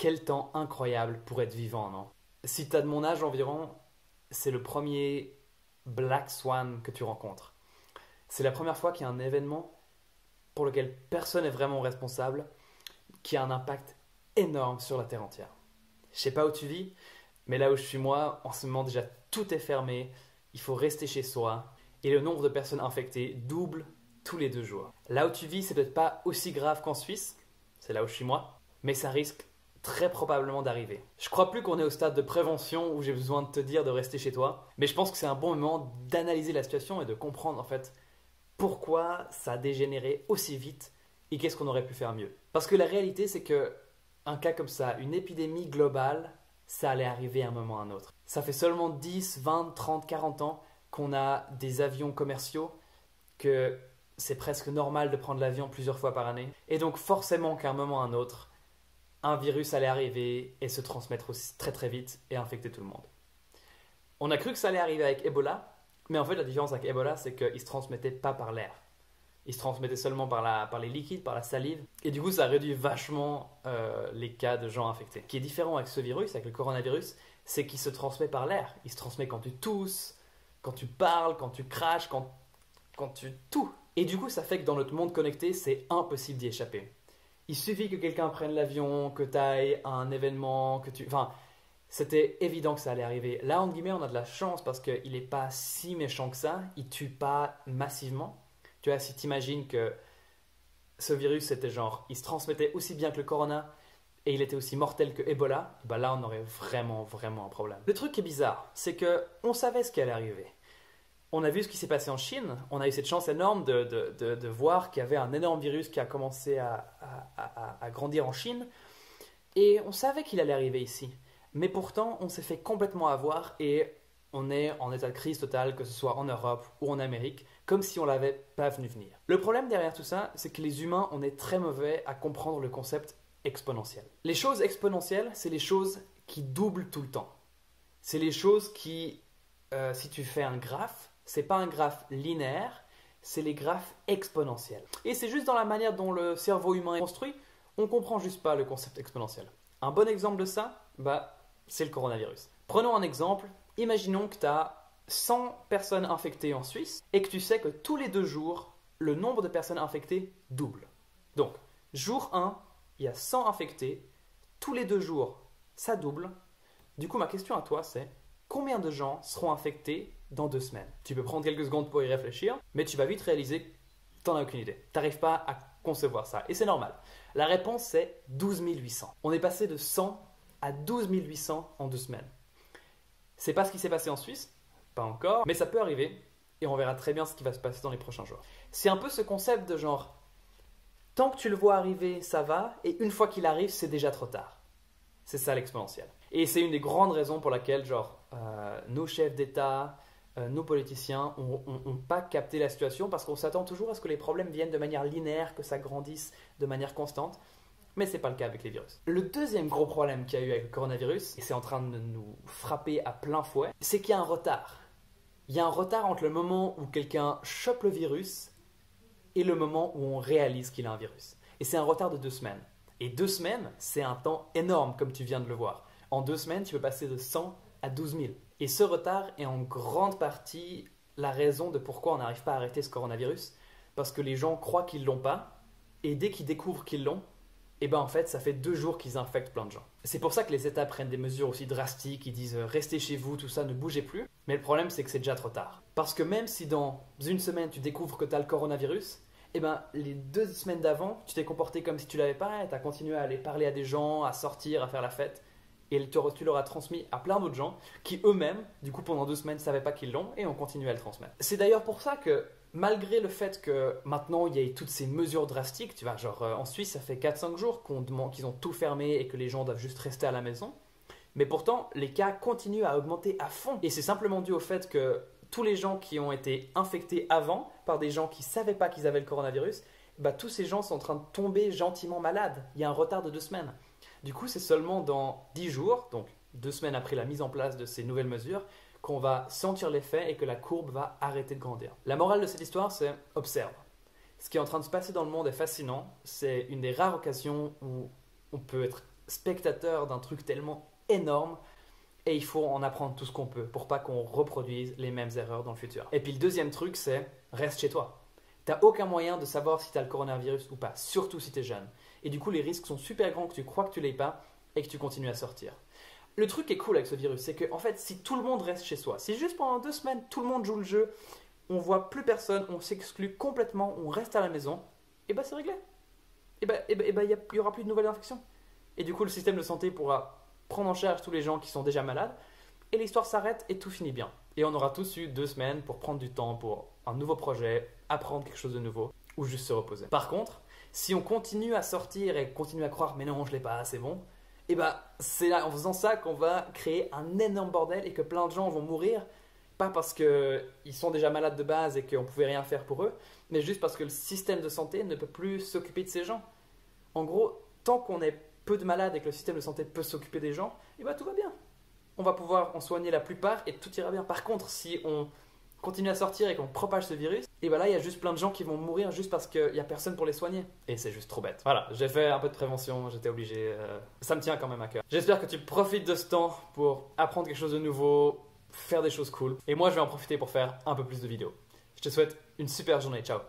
Quel temps incroyable pour être vivant, non? Si tu as de mon âge environ, c'est le premier Black Swan que tu rencontres. C'est la première fois qu'il y a un événement pour lequel personne n'est vraiment responsable, qui a un impact énorme sur la Terre entière. Je sais pas où tu vis, mais là où je suis moi, en ce moment déjà tout est fermé, il faut rester chez soi, et le nombre de personnes infectées double tous les 2 jours. Là où tu vis, c'est peut-être pas aussi grave qu'en Suisse, c'est là où je suis moi, mais ça risque très probablement d'arriver. Je crois plus qu'on est au stade de prévention où j'ai besoin de te dire de rester chez toi, mais je pense que c'est un bon moment d'analyser la situation et de comprendre en fait pourquoi ça a dégénéré aussi vite et qu'est-ce qu'on aurait pu faire mieux. Parce que la réalité, c'est que un cas comme ça, une épidémie globale, ça allait arriver à un moment ou à un autre. Ça fait seulement 10, 20, 30, 40 ans qu'on a des avions commerciaux, que c'est presque normal de prendre l'avion plusieurs fois par année. Et donc forcément qu'à un moment ou à un autre, un virus allait arriver et se transmettre aussi très très vite et infecter tout le monde. On a cru que ça allait arriver avec Ebola, mais en fait la différence avec Ebola, c'est qu'il ne se transmettait pas par l'air. Il se transmettait seulement par les liquides, par la salive. Et du coup, ça réduit vachement les cas de gens infectés. Ce qui est différent avec ce virus, avec le coronavirus, c'est qu'il se transmet par l'air. Il se transmet quand tu tousses, quand tu parles, quand tu craches, quand tu... tout. Et du coup, ça fait que dans notre monde connecté, c'est impossible d'y échapper. Il suffit que quelqu'un prenne l'avion, que tu ailles à un événement, que tu... Enfin, c'était évident que ça allait arriver. Là, entre guillemets, on a de la chance parce qu'il n'est pas si méchant que ça. Il ne tue pas massivement. Tu vois, si tu imagines que ce virus, c'était genre, il se transmettait aussi bien que le corona et il était aussi mortel que Ebola, bah là, on aurait vraiment, vraiment un problème. Le truc qui est bizarre, c'est qu'on savait ce qui allait arriver. On a vu ce qui s'est passé en Chine, on a eu cette chance énorme de voir qu'il y avait un énorme virus qui a commencé à grandir en Chine et on savait qu'il allait arriver ici. Mais pourtant, on s'est fait complètement avoir et on est en état de crise totale, que ce soit en Europe ou en Amérique, comme si on l'avait pas vu venir. Le problème derrière tout ça, c'est que les humains, on est très mauvais à comprendre le concept exponentiel. Les choses exponentielles, c'est les choses qui doublent tout le temps. C'est les choses qui, si tu fais un graphe, c'est pas un graphe linéaire, c'est les graphes exponentiels. Et c'est juste dans la manière dont le cerveau humain est construit, on comprend juste pas le concept exponentiel. Un bon exemple de ça, c'est le coronavirus. Prenons un exemple. Imaginons que tu as 100 personnes infectées en Suisse et que tu sais que tous les 2 jours, le nombre de personnes infectées double. Donc, jour 1, il y a 100 infectés. Tous les 2 jours, ça double. Du coup, ma question à toi, c'est combien de gens seront infectés dans 2 semaines? Tu peux prendre quelques secondes pour y réfléchir, mais tu vas vite réaliser que tu n'en as aucune idée. Tu n'arrives pas à concevoir ça. Et c'est normal. La réponse, c'est 12 800. On est passé de 100 à 12 800 en 2 semaines. C'est pas ce qui s'est passé en Suisse, pas encore, mais ça peut arriver et on verra très bien ce qui va se passer dans les prochains jours. C'est un peu ce concept de genre, tant que tu le vois arriver, ça va, et une fois qu'il arrive, c'est déjà trop tard. C'est ça l'exponentiel. Et c'est une des grandes raisons pour laquelle nos chefs d'État, nos politiciens n'ont pas capté la situation parce qu'on s'attend toujours à ce que les problèmes viennent de manière linéaire, que ça grandisse de manière constante. Mais ce n'est pas le cas avec les virus. Le deuxième gros problème qu'il y a eu avec le coronavirus, et c'est en train de nous frapper à plein fouet, c'est qu'il y a un retard. Il y a un retard entre le moment où quelqu'un chope le virus et le moment où on réalise qu'il a un virus. Et c'est un retard de 2 semaines. Et 2 semaines, c'est un temps énorme comme tu viens de le voir. En 2 semaines, tu peux passer de 100 à 12 000. Et ce retard est en grande partie la raison de pourquoi on n'arrive pas à arrêter ce coronavirus. Parce que les gens croient qu'ils ne l'ont pas, et dès qu'ils découvrent qu'ils l'ont, et en fait, ça fait 2 jours qu'ils infectent plein de gens. C'est pour ça que les États prennent des mesures aussi drastiques, ils disent restez chez vous, tout ça, ne bougez plus. Mais le problème, c'est que c'est déjà trop tard. Parce que même si dans 1 semaine, tu découvres que tu as le coronavirus, les 2 semaines d'avant, tu t'es comporté comme si tu l'avais pas, et tu as continué à aller parler à des gens, à sortir, à faire la fête. Et tu leur as transmis à plein d'autres gens qui eux-mêmes, du coup pendant 2 semaines, ne savaient pas qu'ils l'ont et ont continué à le transmettre. C'est d'ailleurs pour ça que malgré le fait que maintenant il y ait toutes ces mesures drastiques, tu vois, en Suisse ça fait 4-5 jours qu'ils ont tout fermé et que les gens doivent juste rester à la maison, mais pourtant les cas continuent à augmenter à fond. Et c'est simplement dû au fait que tous les gens qui ont été infectés avant par des gens qui ne savaient pas qu'ils avaient le coronavirus, tous ces gens sont en train de tomber gentiment malades. Il y a un retard de 2 semaines. Du coup, c'est seulement dans 10 jours, donc 2 semaines après la mise en place de ces nouvelles mesures, qu'on va sentir l'effet et que la courbe va arrêter de grandir. La morale de cette histoire, c'est observe. Ce qui est en train de se passer dans le monde est fascinant. C'est une des rares occasions où on peut être spectateurs d'un truc tellement énorme et il faut en apprendre tout ce qu'on peut pour pas qu'on reproduise les mêmes erreurs dans le futur. Et puis le deuxième truc, c'est reste chez toi. T'as aucun moyen de savoir si tu as le coronavirus ou pas, surtout si tu es jeune. Et du coup, les risques sont super grands que tu crois que tu l'aies pas et que tu continues à sortir. Le truc qui est cool avec ce virus, c'est que en fait, si tout le monde reste chez soi, si juste pendant 2 semaines, tout le monde joue le jeu, on voit plus personne, on s'exclut complètement, on reste à la maison, et bah c'est réglé. Il y aura plus de nouvelles infections. Et du coup, le système de santé pourra prendre en charge tous les gens qui sont déjà malades, et l'histoire s'arrête et tout finit bien. Et on aura tous eu 2 semaines pour prendre du temps pour un nouveau projet, apprendre quelque chose de nouveau, ou juste se reposer. Par contre, si on continue à sortir et continue à croire mais non, je l'ai pas, c'est bon, et bah c'est là, en faisant ça qu'on va créer un énorme bordel et que plein de gens vont mourir, pas parce qu'ils sont déjà malades de base et qu'on pouvait rien faire pour eux, mais juste parce que le système de santé ne peut plus s'occuper de ces gens. En gros, tant qu'on est peu de malades et que le système de santé peut s'occuper des gens, et bah tout va bien. On va pouvoir en soigner la plupart et tout ira bien. Par contre, si on continue à sortir et qu'on propage ce virus, et ben là il y a juste plein de gens qui vont mourir juste parce qu'il n'y a personne pour les soigner. Et c'est juste trop bête. Voilà, j'ai fait un peu de prévention, j'étais obligé. Ça me tient quand même à cœur. J'espère que tu profites de ce temps pour apprendre quelque chose de nouveau, faire des choses cool. Et moi je vais en profiter pour faire un peu plus de vidéos. Je te souhaite une super journée, ciao.